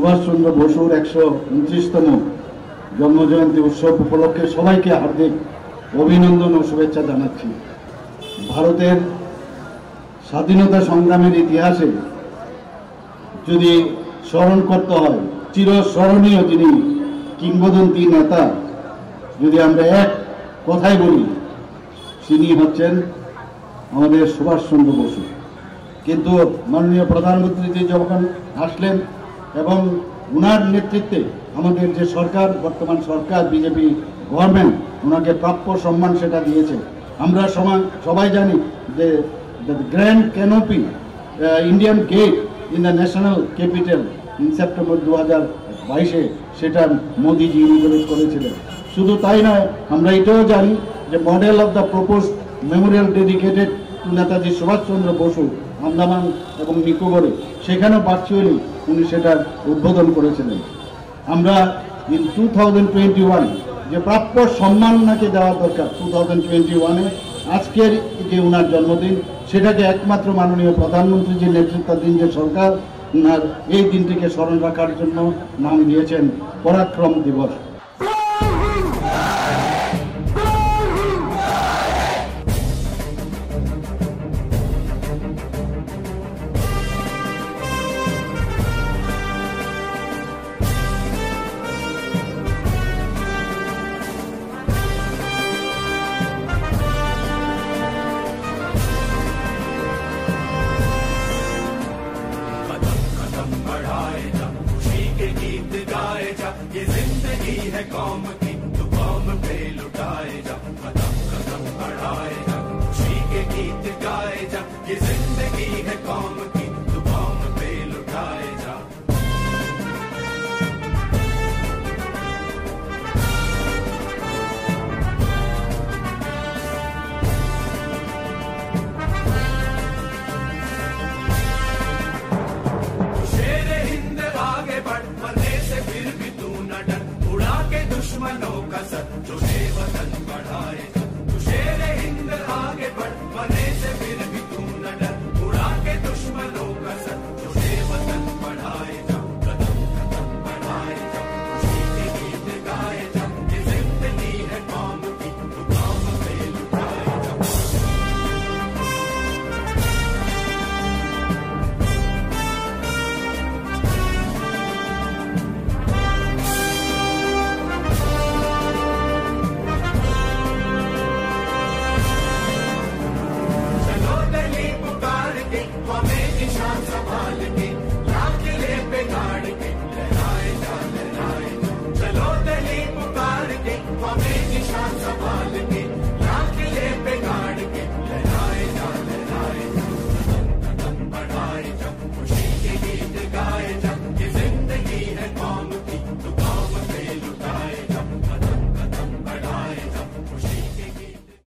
সুভাষচন্দ্র বসুর 129তম জন্মজয়ন্তী উৎসব উপলক্ষে সবাইকে হার্দিক অভিনন্দন ও শুভেচ্ছা জানাচ্ছি। ভারতের স্বাধীনতা সংগ্রামের ইতিহাসে যদি স্মরণ করতে হয়, চিরস্মরণীয় যিনি কিংবদন্তি নেতা যদি আমরা এক কথায় বলি, তিনি হচ্ছেন আমাদের সুভাষচন্দ্র বসু। কিন্তু মাননীয় প্রধানমন্ত্রী যখন আসলেন এবং ওনার নেতৃত্বে আমাদের যে সরকার, বর্তমান সরকার বিজেপি গভর্নমেন্ট, ওনাকে প্রাপ্য সম্মান সেটা দিয়েছে। আমরা সবাই জানি যে grand canopy Indian get in the national capital in September 2022 সেটা মোদিজি ইনগুরেট করেছিলেন। শুধু তাই নয়, আমরা এটাও জানি যে model of the propose memorial dedicated to Netaji Subhash Chandra Bose Andaman এবং নিকোবরে, সেখানেও ভার্চুয়ালি উনি সেটার উদ্বোধন করেছিলেন। আমরা ইন 2021 যে প্রাপ্য সম্মান ওনাকে দেওয়া দরকার 2021-এ, আজকের যে ওনার জন্মদিন, সেটাকে একমাত্র মাননীয় প্রধানমন্ত্রী যে নেতৃত্বাধীন যে সরকার, ওনার এই দিনটিকে স্মরণ রাখার জন্য নাম দিয়েছেন পরাক্রম দিবস। ये जिंदगी है कौम की, तो कौम पे लुटाए जा, कदम कदम बढ़ाए जा, खुशी के गीत गाए जा।